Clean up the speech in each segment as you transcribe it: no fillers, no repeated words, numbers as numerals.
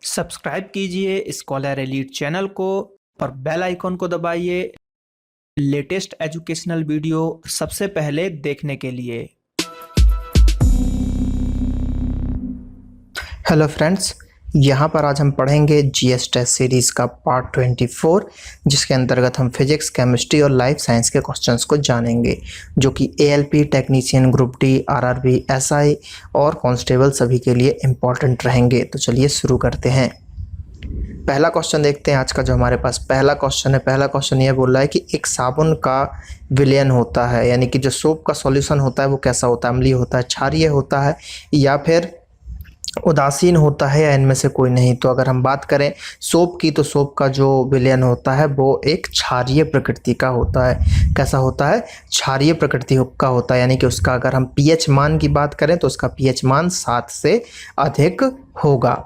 Subscribe कीजिए scholar elite channel को और बेल आइकॉन को दबाइए लेटेस्ट एजुकेशनल वीडियो सबसे पहले देखने के लिए। हेलो फ्रेंड्स, यहाँ पर आज हम पढ़ेंगे जीएस टेस्ट सीरीज़ का पार्ट 24, जिसके अंतर्गत हम फिजिक्स, केमिस्ट्री और लाइफ साइंस के क्वेश्चंस को जानेंगे, जो कि ALP, technician, group D, RRB, SI और कांस्टेबल सभी के लिए इम्पॉर्टेंट रहेंगे। तो चलिए शुरू करते हैं। पहला क्वेश्चन देखते हैं आज का। जो हमारे पास पहला क्वेश्चन है, पहला क्वेश्चन ये बोल रहा है कि एक साबुन का विलयन होता है, यानी कि जो सोप का सॉल्यूशन होता है वो कैसा होता है, अम्लीय होता है, क्षारीय होता है या फिर उदासीन होता है, या इनमें से कोई नहीं। तो अगर हम बात करें सोप की, तो सोप का जो विलयन होता है वो एक क्षारीय प्रकृति का होता है। कैसा होता है? क्षारीय प्रकृति का होता है, यानी कि उसका अगर हम पीएच मान की बात करें तो उसका पीएच मान 7 से अधिक होगा।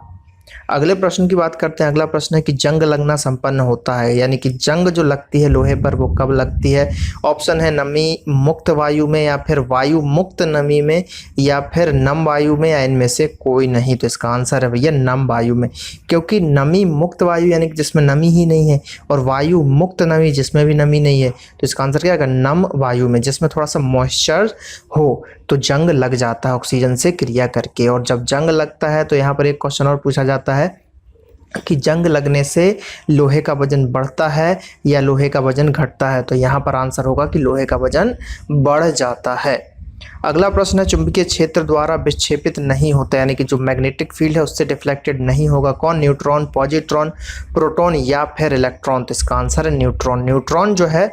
अगले प्रश्न की बात करते हैं। अगला प्रश्न है कि जंग लगना संपन्न होता है, यानी कि जंग जो लगती है लोहे पर वो कब लगती है? ऑप्शन है नमी मुक्त वायु में, या फिर वायु मुक्त नमी में, या फिर नम वायु में, या इनमें से कोई नहीं। तो इसका आंसर है भैया नम वायु में, क्योंकि नमी मुक्त वायु यानी कि जिसमें नमी ही नहीं है, और वायु मुक्त नमी जिसमें भी नमी नहीं है। तो इसका आंसर क्या है? नम वायु में, जिसमें थोड़ा सा मॉइस्चर हो तो जंग लग जाता है ऑक्सीजन से क्रिया करके। और जब जंग लगता है तो यहाँ पर एक क्वेश्चन और पूछा जाता है कि जंग लगने से लोहे का वजन बढ़ता है या लोहे का वजन घटता है। तो यहाँ पर आंसर होगा कि लोहे का वजन बढ़ जाता है। अगला प्रश्न है चुंबकीय क्षेत्र द्वारा विक्षेपित नहीं होता, यानी कि जो मैग्नेटिक फील्ड है उससे डिफ्लेक्टेड नहीं होगा। कौन? न्यूट्रॉन, पॉजिट्रॉन, प्रोटॉन या फिर इलेक्ट्रॉन। तो इसका आंसर है न्यूट्रॉन। न्यूट्रॉन जो है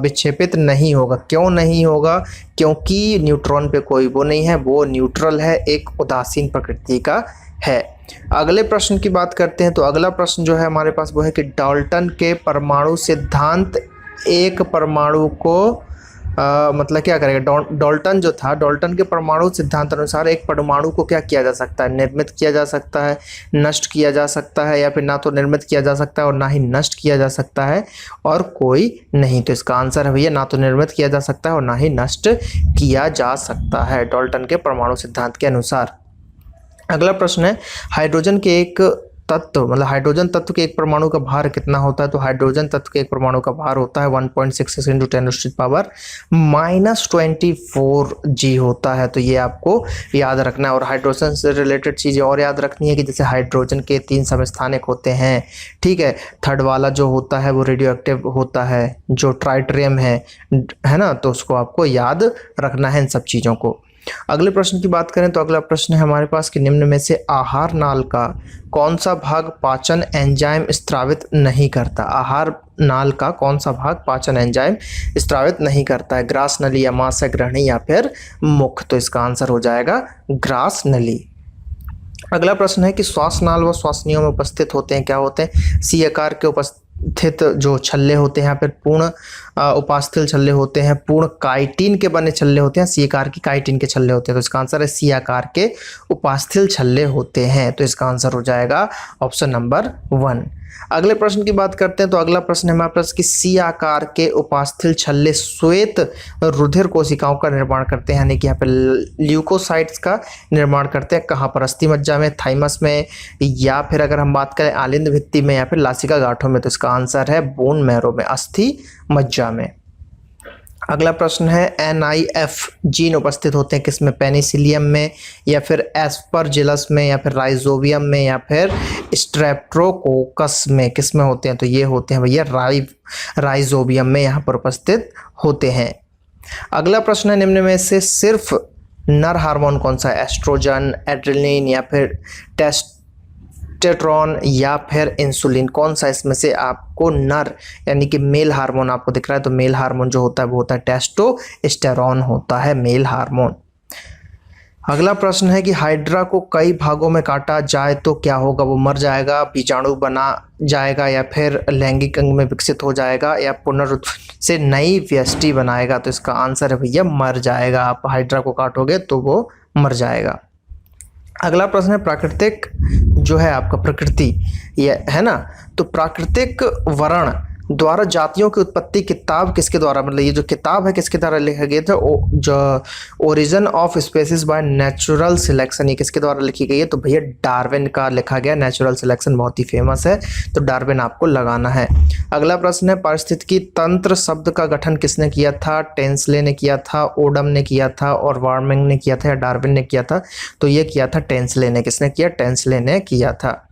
विक्षेपित नहीं होगा। क्यों नहीं होगा? क्योंकि न्यूट्रॉन पे कोई वो नहीं है, वो न्यूट्रल है, एक उदासीन प्रकृति का है। अगले प्रश्न की बात करते हैं। तो अगला प्रश्न जो है हमारे पास वो है कि डाल्टन के परमाणु सिद्धांत एक परमाणु को मतलब क्या करेगा? डाल्टन जो था, डाल्टन के परमाणु सिद्धांत अनुसार एक परमाणु को क्या किया जा सकता है? निर्मित किया जा सकता है, नष्ट किया जा सकता है, या फिर ना तो निर्मित किया जा सकता है और ना ही नष्ट किया जा सकता है, और कोई नहीं। तो इसका आंसर है भैया ना तो निर्मित किया जा सकता है और ना ही नष्ट किया जा सकता है, डाल्टन के परमाणु सिद्धांत के अनुसार। अगला प्रश्न है हाइड्रोजन के एक तत्व, मतलब हाइड्रोजन तत्व के एक परमाणु का भार कितना होता है? तो हाइड्रोजन तत्व के एक परमाणु का भार होता है 1.66 × 10⁻24 G होता है। तो ये आपको याद रखना है। और हाइड्रोजन से रिलेटेड चीज़ें और याद रखनी है कि जैसे हाइड्रोजन के 3 समस्थानिक होते हैं, ठीक है। थर्ड वाला जो होता है वो रेडियो एक्टिव होता है, जो ट्राइटेरियम है ना, तो उसको आपको याद रखना है इन सब चीज़ों को। अगले प्रश्न की बात करें तो अगला प्रश्न है हमारे पास कि निम्न में से आहार नाल का कौन सा भाग पाचन एंजाइम स्त्रावित नहीं करता? आहार नाल का कौन सा भाग पाचन एंजाइम स्त्रावित नहीं करता है? ग्रास नली, अमाशय ग्रहणी या फिर मुख। तो इसका आंसर हो जाएगा ग्रास नली। अगला प्रश्न है कि श्वासनाल व श्वासनियों में उपस्थित होते हैं, क्या होते हैं? सी आकार के उपस्थित जो छल्ले होते हैं, यहाँ पर पूर्ण उपास्थल छल्ले होते हैं, पूर्ण काइटिन के बने छल्ले होते हैं, सी आकार की काइटिन के छल्ले होते हैं। तो इसका आंसर है सी आकार के उपास्थल छल्ले होते हैं। तो इसका आंसर हो जाएगा ऑप्शन नंबर 1। अगले प्रश्न की बात करते हैं। तो अगला प्रश्न है हमारे पास कि सी आकार के उपास्थल छल्ले श्वेत रुधिर कोशिकाओं का निर्माण करते हैं, यानी कि यहाँ पे ल्यूकोसाइट्स का निर्माण करते हैं। कहाँ पर? अस्थि मज्जा में, थाइमस में, या फिर अगर हम बात करें आलिंद भित्ति में, या फिर लासिका गांठों में। तो इसका आंसर है बोन मैरो में, अस्थि मज्जा में। अगला प्रश्न है NIF जीन उपस्थित होते हैं किसमें? पेनिसिलियम में, या फिर एस्परजिलस में, या फिर राइजोबियम में, या फिर स्ट्रेप्टोकोकस में। किसमें होते हैं? तो ये होते हैं भैया राइजोबियम में यहाँ पर उपस्थित होते हैं। अगला प्रश्न है निम्न में से सिर्फ नर हार्मोन कौन सा है? एस्ट्रोजन, एड्रेनलिन, या फिर टेस्टोस्टेरोन, या फिर इंसुलिन। कौन सा इसमें से आपको नर यानी कि मेल हार्मोन आपको दिख रहा है? तो मेल हार्मोन जो होता है वो होता है टेस्टोस्टेरोन होता है, मेल हार्मोन। अगला प्रश्न है कि हाइड्रा को कई भागों में काटा जाए तो क्या होगा? वो मर जाएगा, बीजाणु बना जाएगा, या फिर लैंगिक अंग में विकसित हो जाएगा, या पुनरुत्पत्ति से नई व्यष्टि बनाएगा। तो इसका आंसर है भैया मर जाएगा। आप हाइड्रा को काटोगे तो वो मर जाएगा। अगला प्रश्न है प्राकृतिक जो है आपका प्रकृति, ये है ना, तो प्राकृतिक वर्ण द्वारा जातियों की उत्पत्ति किताब किसके द्वारा, मतलब ये जो किताब है किसके द्वारा लिखा गया था, जो origin of species by natural selection, ये किसके द्वारा लिखी गई है, तो भैया डार्विन का लिखा गया। नेचुरल सिलेक्शन बहुत ही फेमस है, तो डार्विन आपको लगाना है। अगला प्रश्न है पारिस्थितिकी तंत्र शब्द का गठन किसने किया था, टेंसले ने किया था, ओडम ने किया था और वार्मिंग ने किया था या डार्विन ने किया था, तो ये किया था टेंसले ने। किसने किया, टेंसले ने किया था।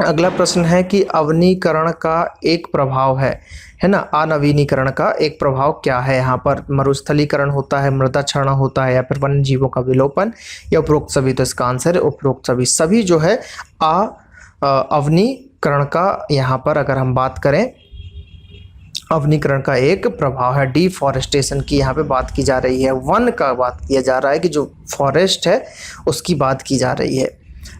अगला प्रश्न है कि अवनीकरण का एक प्रभाव है ना, अनवीनीकरण का एक प्रभाव क्या है। यहाँ पर मरुस्थलीकरण होता है, मृदा क्षरण होता है या फिर वन्य जीवों का विलोपन या उपरोक्त सभी, तो इसका आंसर है उपरोक्त सभी। सभी जो है अवनीकरण का यहाँ पर अगर हम बात करें, अवनीकरण का एक प्रभाव है। डिफॉरेस्टेशन की यहाँ पे बात की जा रही है, वन का बात किया जा रहा है कि जो फॉरेस्ट है उसकी बात की जा रही है।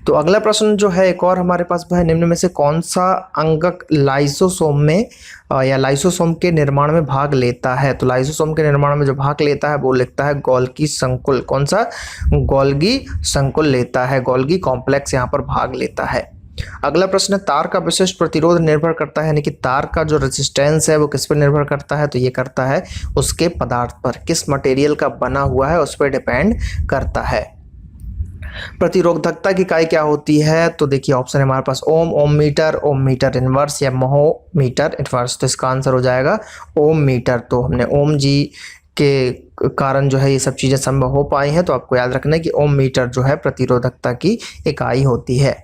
तो अगला प्रश्न जो है एक और हमारे पास है, निम्न में से कौन सा अंगक लाइसोसोम में या लाइसोसोम के निर्माण में भाग लेता है। तो लाइसोसोम के निर्माण में जो भाग लेता है वो लिखता है गोल्गी संकुल। कौन सा, गोल्गी संकुल लेता है, गोल्गी कॉम्प्लेक्स यहाँ पर भाग लेता है। अगला प्रश्न, तार का विशिष्ट प्रतिरोध निर्भर करता है, यानी कि तार का जो रेजिस्टेंस है वो किस पर निर्भर करता है, तो ये करता है उसके पदार्थ पर, किस मटेरियल का बना हुआ है उस पर डिपेंड करता है। प्रतिरोधकता की इकाई क्या होती है, तो देखिए ऑप्शन है हमारे पास ओम, ओम मीटर इनवर्स या महो मीटर इनवर्स, तो इसका आंसर हो जाएगा ओम मीटर। तो हमने ओम जी के कारण जो है ये सब चीज़ें संभव हो पाई हैं, तो आपको याद रखना है कि ओम मीटर जो है प्रतिरोधकता की इकाई होती है।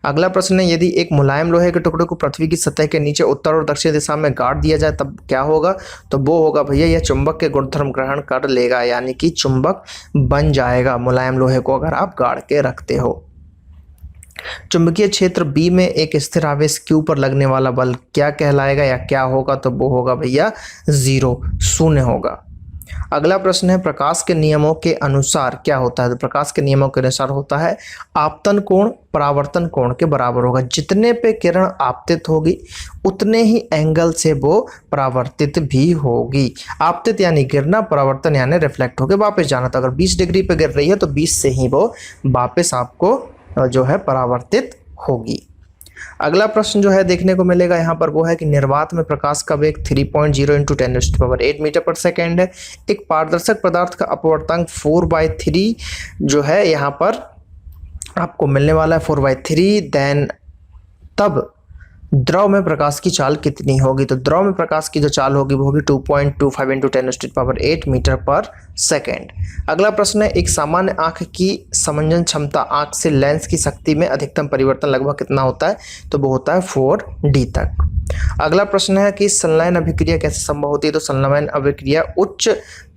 अगला प्रश्न है, यदि एक मुलायम लोहे के टुकड़े को पृथ्वी की सतह के नीचे उत्तर और दक्षिण दिशा में गाड़ दिया जाए तब क्या होगा, तो वो होगा भैया यह चुंबक के गुणधर्म ग्रहण कर लेगा, यानी कि चुंबक बन जाएगा मुलायम लोहे को अगर आप गाड़ के रखते हो। चुंबकीय क्षेत्र बी में एक स्थिर आवेश Q पर लगने वाला बल क्या कहलाएगा या क्या होगा, तो वो होगा भैया 0, शून्य होगा। अगला प्रश्न है, प्रकाश के नियमों के अनुसार क्या होता है, तो प्रकाश के नियमों के अनुसार होता है आपतन कोण परावर्तन कोण के बराबर होगा। जितने पे किरण आपतित होगी उतने ही एंगल से वो परावर्तित भी होगी। आपतित यानी गिरना, परावर्तन यानी रिफ्लेक्ट होकर वापस जाना। तो अगर 20 डिग्री पे गिर रही है तो 20 से ही वो वापस आपको जो है परावर्तित होगी। अगला प्रश्न जो है देखने को मिलेगा यहाँ पर वो है कि निर्वात में प्रकाश का वेग 3.0 × 10⁸ मीटर पर सेकेंड है। एक पारदर्शक पदार्थ का अपवर्तनांक 4/3 जो है यहाँ पर आपको मिलने वाला है 4/3। देन तब द्रव में प्रकाश की चाल कितनी होगी, तो द्रव में प्रकाश की जो चाल होगी वो होगी 2.25 × 10⁸ मीटर पर सेकेंड। अगला प्रश्न है, एक सामान्य आंख की समंजन क्षमता आंख से लेंस की शक्ति में अधिकतम परिवर्तन लगभग कितना होता है, तो वो होता है 4D तक। अगला प्रश्न है कि संलयन अभिक्रिया कैसे संभव होती है, तो संलयन अभिक्रिया उच्च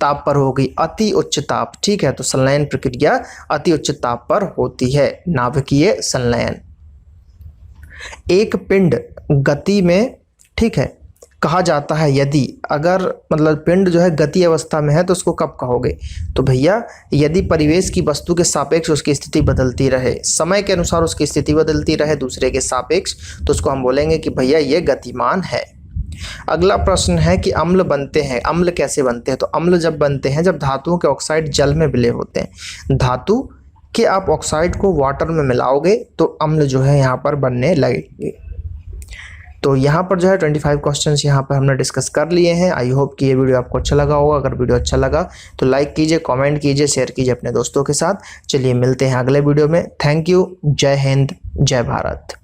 ताप पर होगी, अति उच्च ताप, ठीक है। तो संलयन प्रक्रिया अति उच्च ताप पर होती है, नाभिकीय संलयन। एक पिंड गति में, ठीक है, कहा जाता है यदि अगर मतलब पिंड जो है गति अवस्था में है तो उसको कब कहोगे, तो भैया यदि परिवेश की वस्तु के सापेक्ष उसकी स्थिति बदलती रहे, समय के अनुसार उसकी स्थिति बदलती रहे दूसरे के सापेक्ष, तो उसको हम बोलेंगे कि भैया ये गतिमान है। अगला प्रश्न है कि अम्ल बनते हैं, अम्ल कैसे बनते हैं, तो अम्ल जब बनते हैं जब धातुओं के ऑक्साइड जल में विलय होते हैं। धातु के आप ऑक्साइड को वाटर में मिलाओगे तो अम्ल जो है यहाँ पर बनने लगेंगे। तो यहाँ पर जो है 25 क्वेश्चंस यहाँ पर हमने डिस्कस कर लिए हैं। आई होप कि ये वीडियो आपको अच्छा लगा होगा। अगर वीडियो अच्छा लगा तो लाइक कीजिए, कमेंट कीजिए, शेयर कीजिए अपने दोस्तों के साथ। चलिए मिलते हैं अगले वीडियो में। Thank you. जय हिंद, जय भारत।